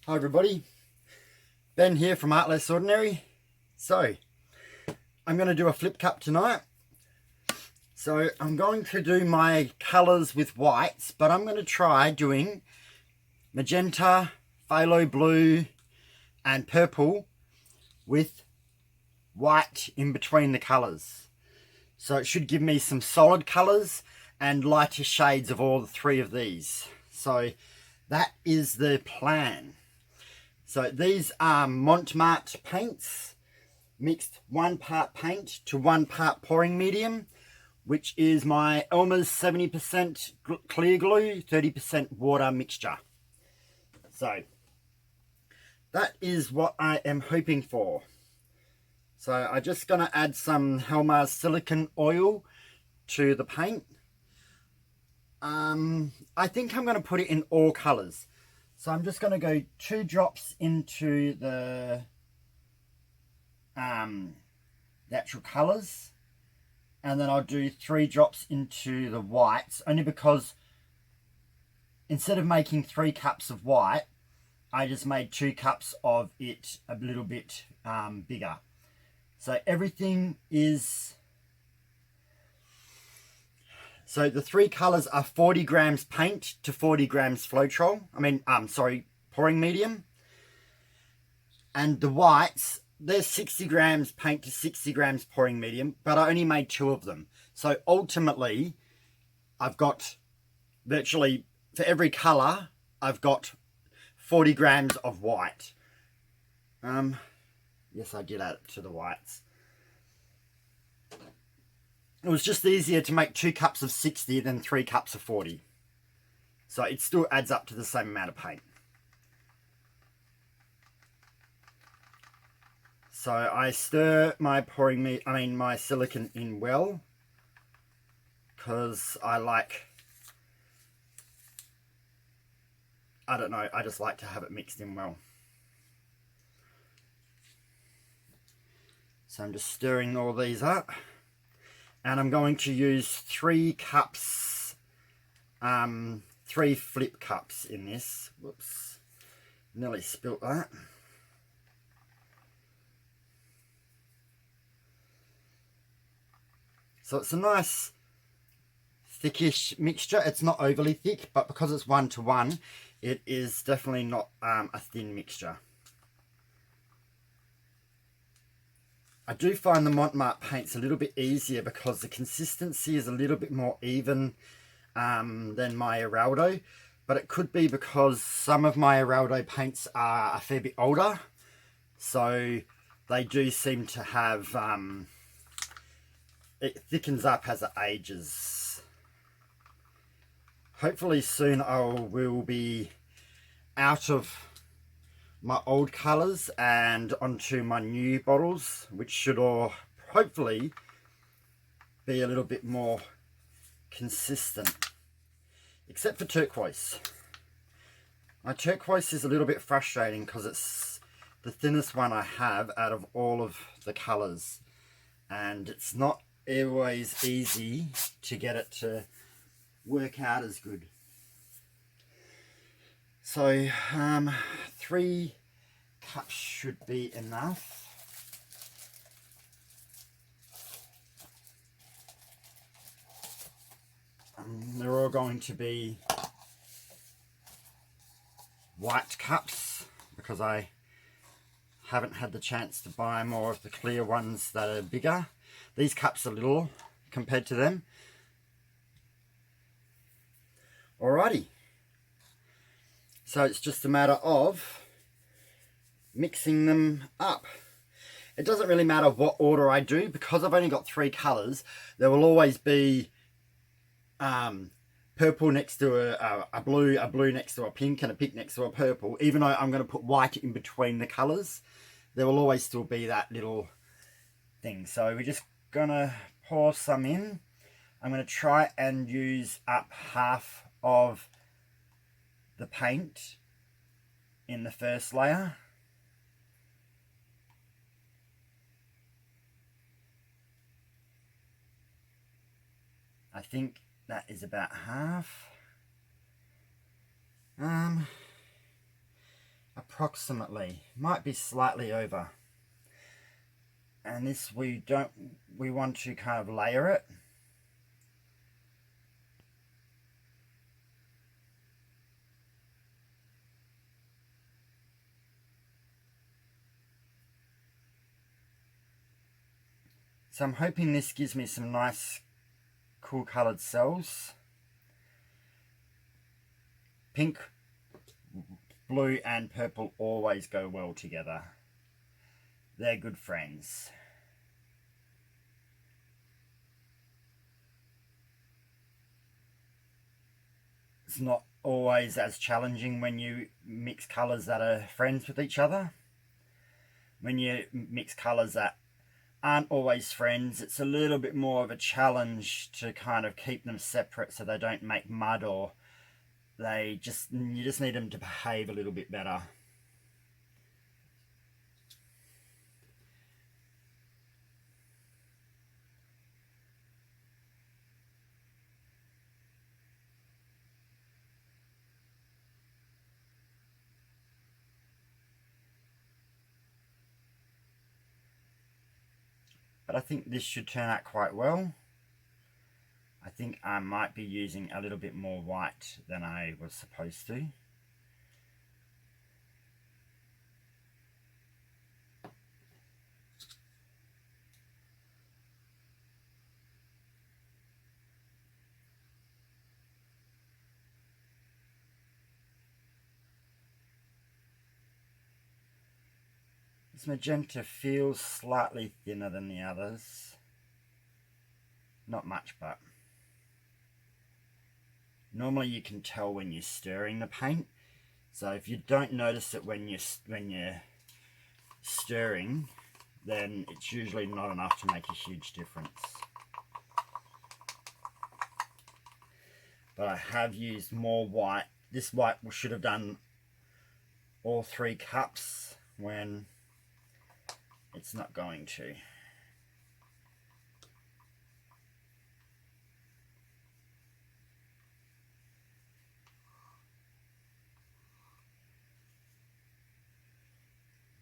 Hi everybody, Ben here from Art Less Ordinary. So, I'm going to do a flip cup tonight. So, I'm going to do my colours with whites, but I'm going to try doing magenta, phthalo blue and purple with white in between the colours. So it should give me some solid colours and lighter shades of all the three of these. So that is the plan. So these are marte paints, mixed 1 part paint to 1 part pouring medium, which is my Elmers 70% clear glue, 30% water mixture. So that is what I am hoping for. So I'm just going to add some helmars silicone oil to the paint. I think I'm going to put it in all colours. So I'm just going to go 2 drops into the actual colours, and then I'll do 3 drops into the whites, only because instead of making 3 cups of white, I just made 2 cups of it a little bit bigger. So everything is... So the 3 colours are 40 grams paint to 40 grams Floetrol. Pouring medium. And the whites, there's 60 grams paint to 60 grams pouring medium, but I only made 2 of them. So ultimately, I've got virtually, for every colour, I've got 40 grams of white. Yes, I did add it to the whites. It was just easier to make 2 cups of 60 than 3 cups of 40. So it still adds up to the same amount of paint. So I stir my my silicone in well, because I just like to have it mixed in well. So I'm just stirring all these up. And I'm going to use 3 cups, 3 flip cups in this. Whoops, nearly spilt that. So it's a nice thickish mixture. It's not overly thick, but because it's 1-to-1, it is definitely not a thin mixture. I do find the mont paints a little bit easier because the consistency is a little bit more even than my Araldo, but it could be because some of my Araldo paints are a fair bit older, so they do seem to have, it thickens up as it ages. Hopefully soon I will be out of my old colours and onto my new bottles, which should all hopefully be a little bit more consistent, except for turquoise. My turquoise is a little bit frustrating because it's the thinnest one I have out of all of the colours, and it's not always easy to get it to work out as good. So 3 cups should be enough. They're all going to be white cups because I haven't had the chance to buy more of the clear ones that are bigger. These cups are little compared to them. Alrighty. So it's just a matter of mixing them up. It doesn't really matter what order I do, because I've only got 3 colours. There will always be purple next to a blue next to a pink, and a pink next to a purple. Even though I'm going to put white in between the colours, there will always still be that little thing. So we're just going to pour some in. I'm going to try and use up half of the paint in the first layer. I think that is about half. I approximately, might be slightly over. And this we want to kind of layer it. So I'm hoping this gives me some nice cool coloured cells. Pink, blue and purple always go well together. They're good friends. It's not always as challenging when you mix colours that are friends with each other. When you mix colours that aren't always friends, it's a little bit more of a challenge to kind of keep them separate so they don't make mud, or you just need them to behave a little bit better. But I think this should turn out quite well. I think I might be using a little bit more white than I was supposed to. This magenta feels slightly thinner than the others. Not much, but normally you can tell when you're stirring the paint. So if you don't notice it when you're stirring, then it's usually not enough to make a huge difference. But I have used more white. This white should have done all 3 cups when it's not going to.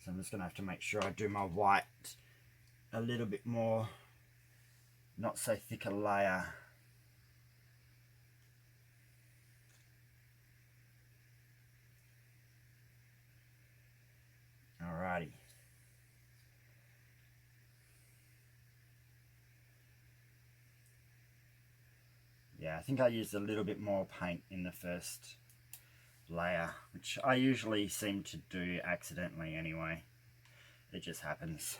So I'm just going to have to make sure I do my white a little bit more, not so thick a layer. Alrighty. Yeah, I think I used a little bit more paint in the first layer, which I usually seem to do accidentally anyway. It just happens.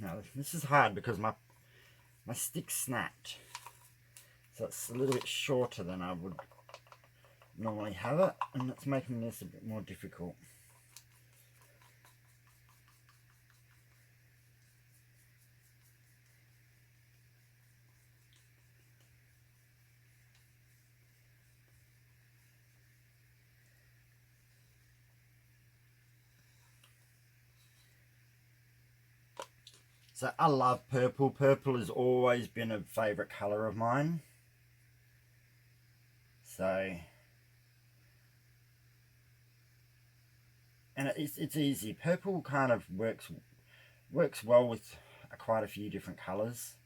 Now this is hard because my stick snapped, so it's a little bit shorter than I would normally have it, and it's making this a bit more difficult. So I love purple. Purple has always been a favourite colour of mine. So, and it's easy. Purple kind of works well with quite a few different colours.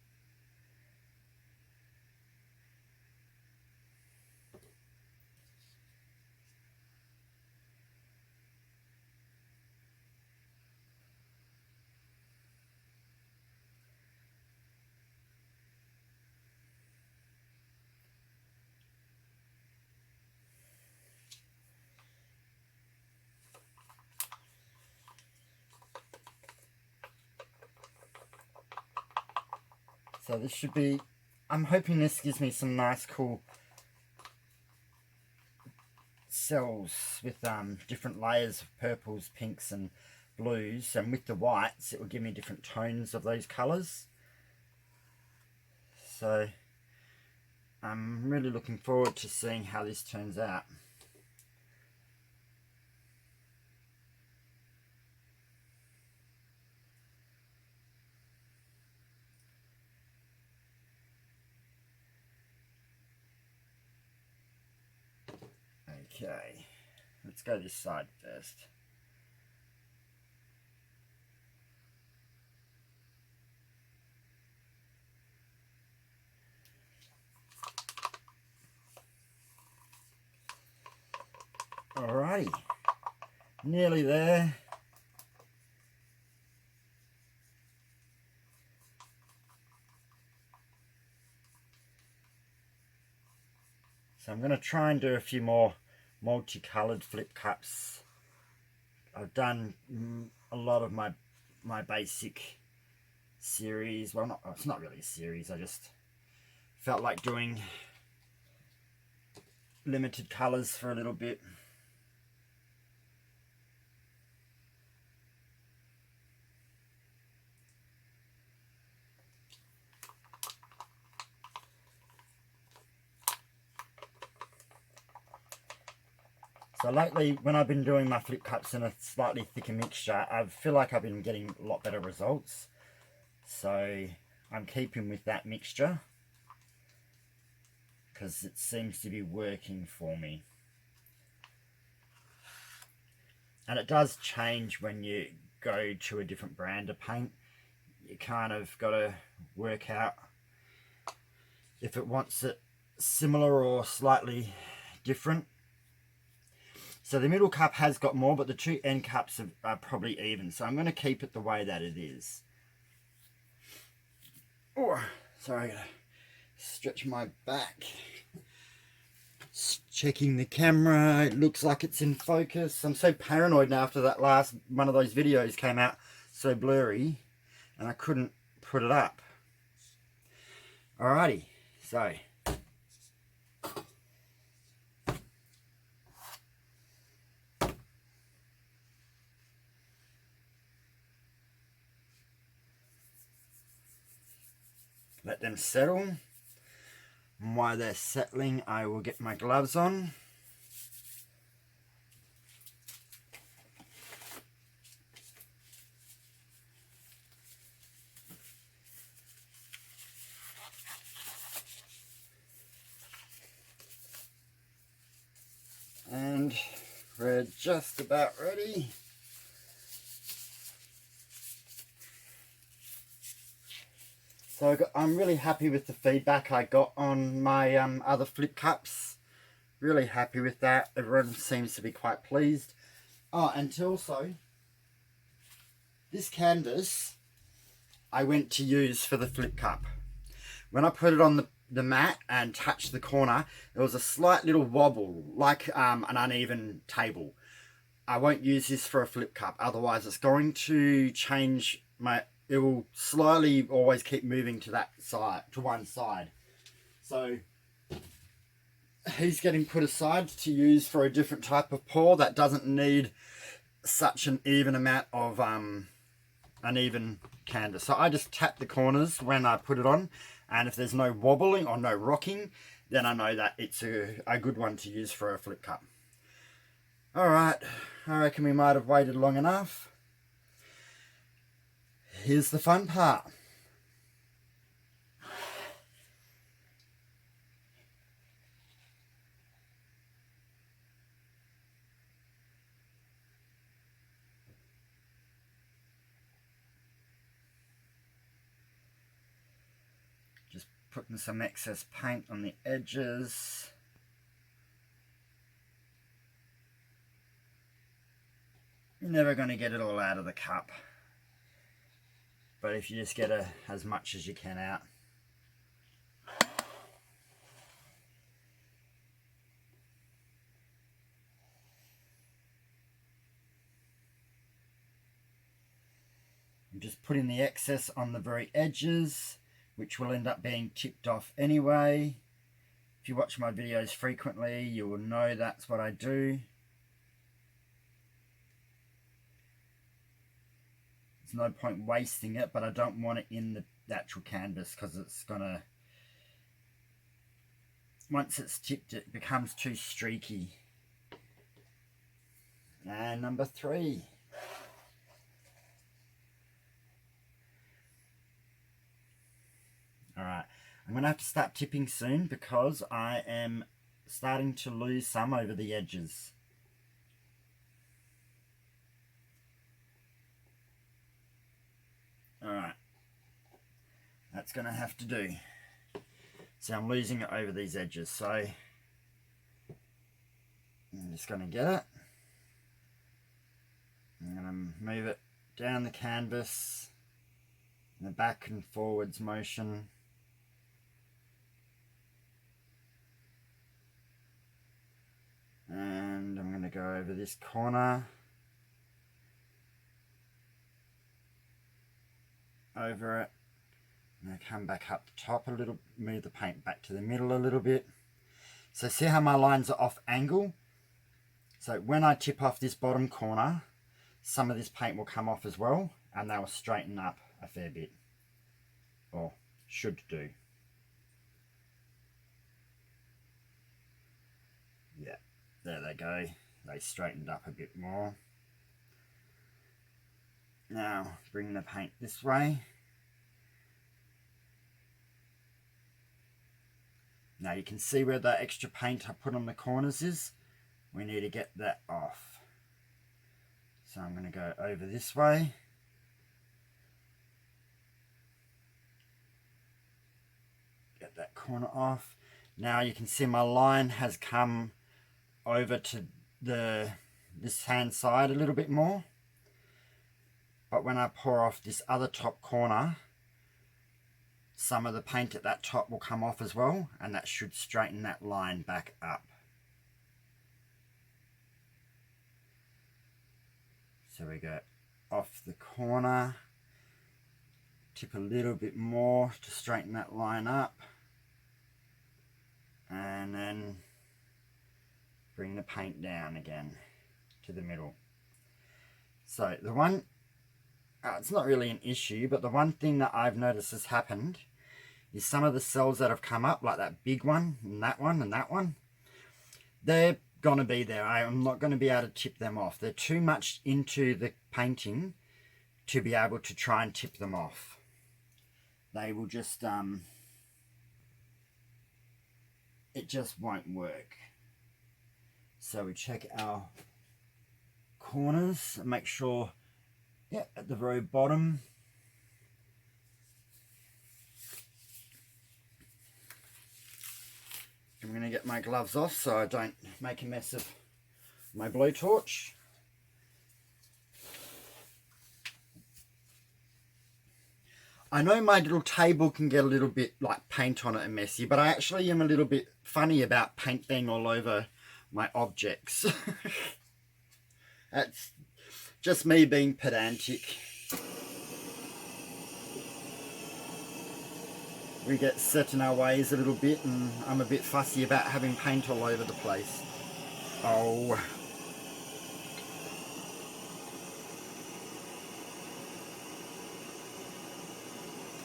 So this should be, I'm hoping this gives me some nice cool cells with different layers of purples, pinks and blues, and with the whites it will give me different tones of those colours. So I'm really looking forward to seeing how this turns out. Okay, let's go this side first. Alrighty, nearly there. So I'm going to try and do a few more multicolored flip cups. I've done a lot of my basic series. Well, it's not really a series. I just felt like doing limited colors for a little bit. So lately, when I've been doing my flip cups in a slightly thicker mixture, I feel like I've been getting a lot better results. So I'm keeping with that mixture because it seems to be working for me. And it does change when you go to a different brand of paint. You kind of got to work out if it wants it similar or slightly different. So the middle cup has got more, but the two end cups are probably even. So I'm going to keep it the way that it is. Oh, sorry, I gotta stretch my back. Checking the camera, it looks like it's in focus. I'm so paranoid now after that last one of those videos came out so blurry and I couldn't put it up. Alrighty, so let them settle. And while they're settling, I will get my gloves on. And we're just about ready. So I'm really happy with the feedback I got on my other flip cups. Really happy with that. Everyone seems to be quite pleased. Oh, and also, this canvas I went to use for the flip cup. When I put it on the mat and touched the corner, there was a slight little wobble, like an uneven table. I won't use this for a flip cup, otherwise it's going to change it will slowly always keep moving to that side, to one side. So he's getting put aside to use for a different type of pour that doesn't need such an even amount of uneven canvas. So I just tap the corners when I put it on, and if there's no wobbling or no rocking, then I know that it's a good one to use for a flip cup. Alright, I reckon we might have waited long enough. Here's the fun part. Just putting some excess paint on the edges. You're never going to get it all out of the cup, but if you just get as much as you can out. I'm just putting the excess on the very edges, which will end up being tipped off anyway. If you watch my videos frequently, you will know that's what I do. There's no point wasting it, but I don't want it in the actual canvas because it's gonna, once it's tipped, it becomes too streaky. And number 3. Alright, I'm gonna have to start tipping soon because I am starting to lose some over the edges. Alright, that's going to have to do. See, I'm losing it over these edges, so I'm just going to get it. I'm going to move it down the canvas in the back and forwards motion. And I'm going to go over this corner, over it, and I come back up the top a little, move the paint back to the middle a little bit. So see how my lines are off angle? So when I tip off this bottom corner, some of this paint will come off as well, and they will straighten up a fair bit, or should do. Yeah, there they go. They straightened up a bit more. Now bring the paint this way. Now you can see where that extra paint I put on the corners is. We need to get that off. So I'm going to go over this way. Get that corner off. Now you can see my line has come over to this hand side a little bit more. But when I pour off this other top corner, some of the paint at that top will come off as well, and that should straighten that line back up. So we go off the corner, tip a little bit more to straighten that line up, and then bring the paint down again to the middle. So the one, it's not really an issue, but the one thing that I've noticed has happened is some of the cells that have come up, like that big one and that one and that one, they're going to be there. I'm not going to be able to tip them off. They're too much into the painting to be able to try and tip them off. They will just, it just won't work. So we check our corners and make sure, yeah, at the very bottom, I'm going to get my gloves off so I don't make a mess of my blowtorch. I know my little table can get a little bit like paint on it and messy, but I actually am a little bit funny about paint being all over my objects. That's just me being pedantic. We get set in our ways a little bit, and I'm a bit fussy about having paint all over the place. Oh.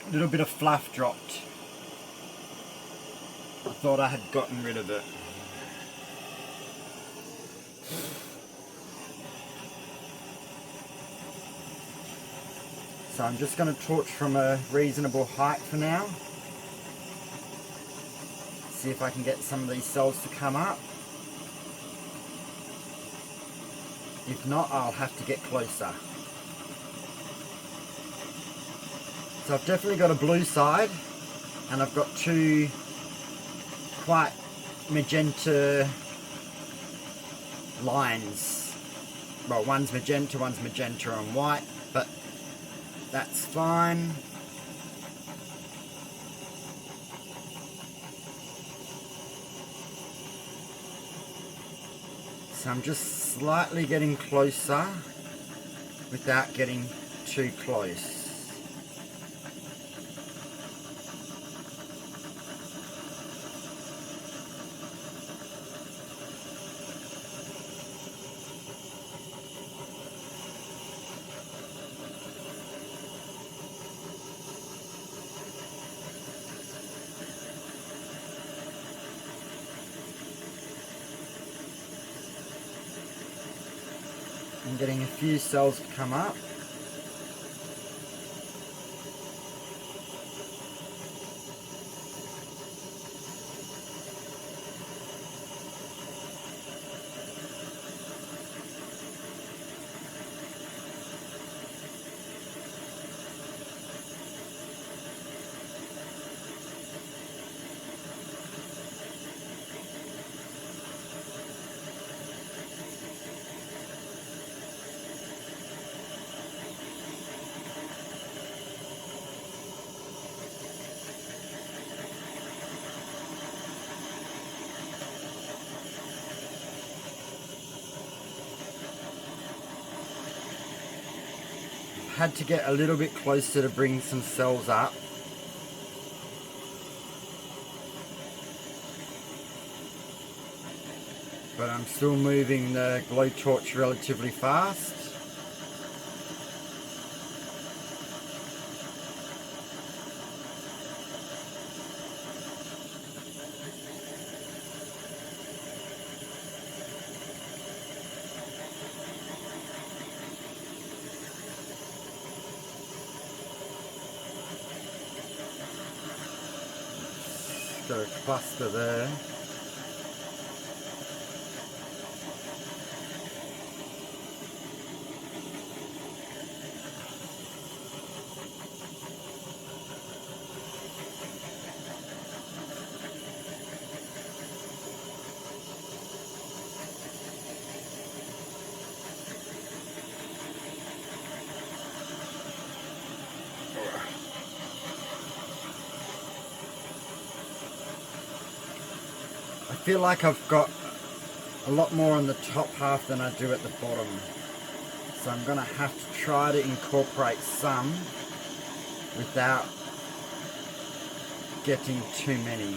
A little bit of fluff dropped. I thought I had gotten rid of it. So I'm just going to torch from a reasonable height for now. See if I can get some of these cells to come up. If not, I'll have to get closer. So I've definitely got a blue side, and I've got two quite magenta lines. Well, one's magenta and white, but that's fine. So I'm just slightly getting closer without getting too close. I'm getting a few cells to come up. had to get a little bit closer to bring some cells up. But I'm still moving the blowtorch relatively fast. Got a cluster there. I feel like I've got a lot more on the top half than I do at the bottom. So I'm going to have to try to incorporate some without getting too many.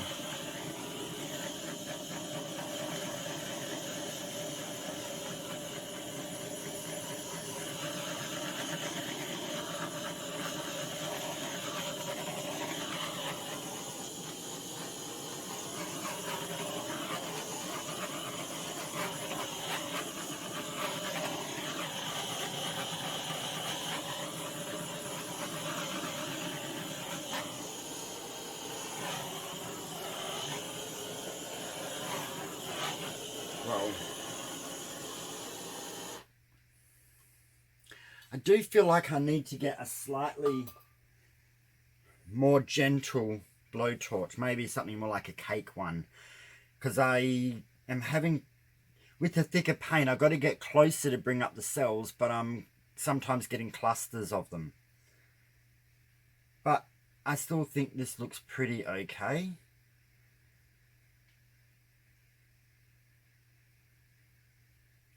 Well, I do feel like I need to get a slightly more gentle blowtorch, maybe something more like a cake one, because I am having, with the thicker paint, I've got to get closer to bring up the cells, but I'm sometimes getting clusters of them. But I still think this looks pretty okay.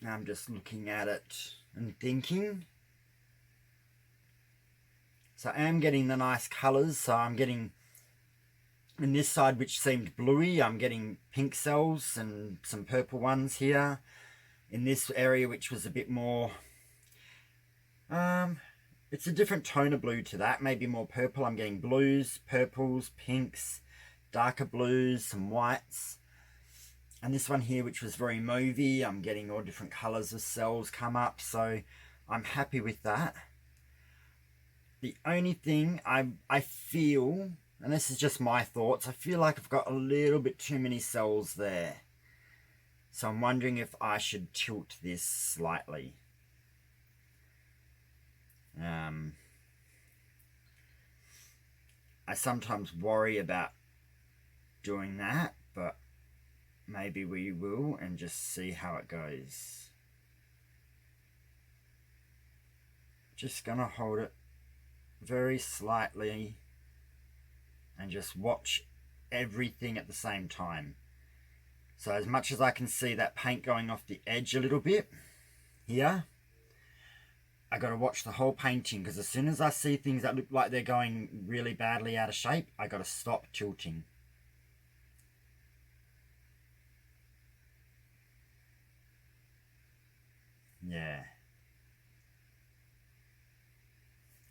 Now I'm just looking at it and thinking. So I am getting the nice colours. So I'm getting, in this side which seemed bluey, I'm getting pink cells and some purple ones here. In this area which was a bit more, it's a different tone of blue to that, maybe more purple. I'm getting blues, purples, pinks, darker blues, some whites. And this one here, which was very mauvey, I'm getting all different colours of cells come up, so I'm happy with that. The only thing I feel, and this is just my thoughts, I feel like I've got a little bit too many cells there. So I'm wondering if I should tilt this slightly. I sometimes worry about doing that, but maybe we will and just see how it goes. Just gonna hold it very slightly and just watch everything at the same time. So as much as I can see that paint going off the edge a little bit here, I got to watch the whole painting, because as soon as I see things that look like they're going really badly out of shape, I got to stop tilting. Yeah.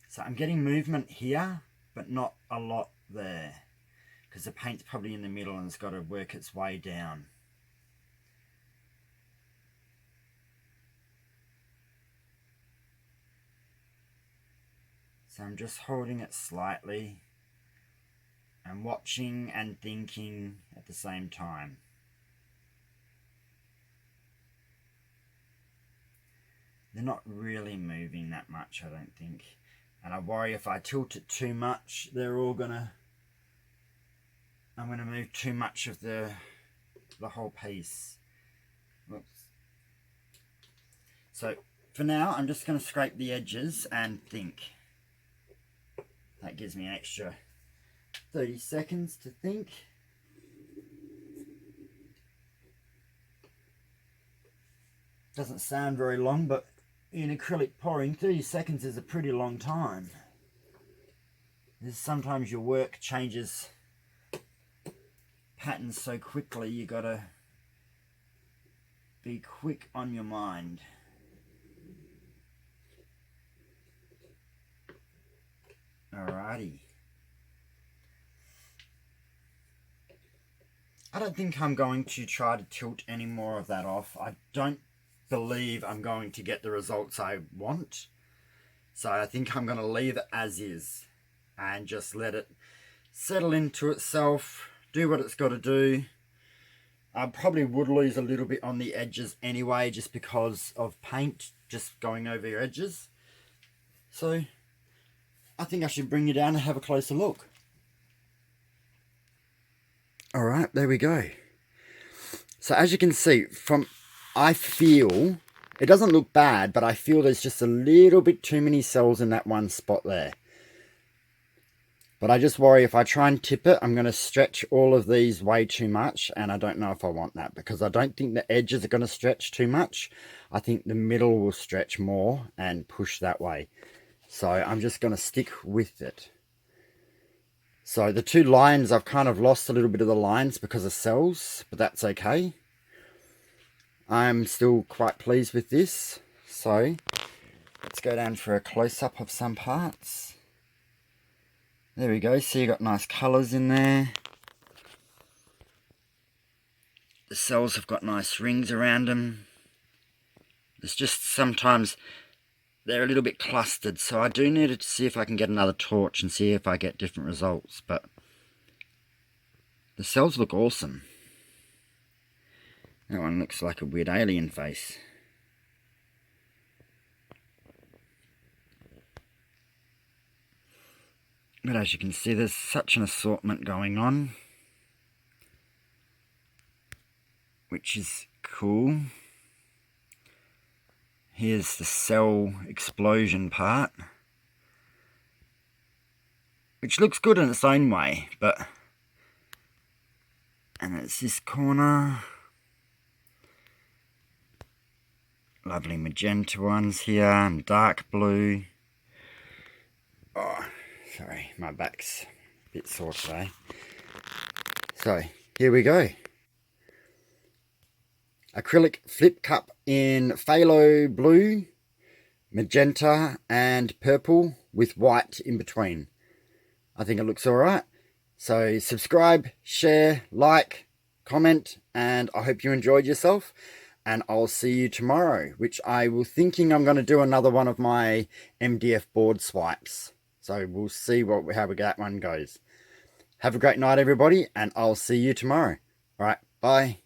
So I'm getting movement here, but not a lot there, because the paint's probably in the middle and it's got to work its way down. So I'm just holding it slightly and watching and thinking at the same time. They're not really moving that much, I don't think. And I worry if I tilt it too much, I'm gonna move too much of the whole piece. Whoops. So for now, I'm just gonna scrape the edges and think. That gives me an extra 30 seconds to think. Doesn't sound very long, but in acrylic pouring, 30 seconds is a pretty long time. Sometimes your work changes patterns so quickly, you gotta be quick on your mind. Alrighty. I don't think I'm going to try to tilt any more of that off. I don't believe I'm going to get the results I want. So I think I'm going to leave it as is and just let it settle into itself, do what it's got to do. I probably would lose a little bit on the edges anyway, just because of paint just going over your edges. So I think I should bring you down and have a closer look. Alright, there we go. So as you can see, I feel, it doesn't look bad, but I feel there's just a little bit too many cells in that one spot there. But I just worry if I try and tip it, I'm going to stretch all of these way too much, and I don't know if I want that, because I don't think the edges are going to stretch too much. I think the middle will stretch more and push that way. So I'm just going to stick with it. So the two lines, I've kind of lost a little bit of the lines because of cells, but that's okay. I'm still quite pleased with this. So let's go down for a close-up of some parts. There we go, so you got nice colours in there. The cells have got nice rings around them. It's just sometimes they're a little bit clustered, so I do need to see if I can get another torch and see if I get different results. But the cells look awesome. That one looks like a weird alien face. But as you can see, there's such an assortment going on, which is cool. Here's the cell explosion part, which looks good in its own way, and it's this corner. Lovely magenta ones here, and dark blue. Oh, sorry, my back's a bit sore today. So, here we go. Acrylic flip cup in phthalo blue, magenta and purple with white in between. I think it looks alright. So subscribe, share, like, comment, and I hope you enjoyed yourself. And I'll see you tomorrow, which I will thinking I'm going to do another one of my MDF board swipes. So we'll see how that one goes. Have a great night, everybody, and I'll see you tomorrow. Alright, bye.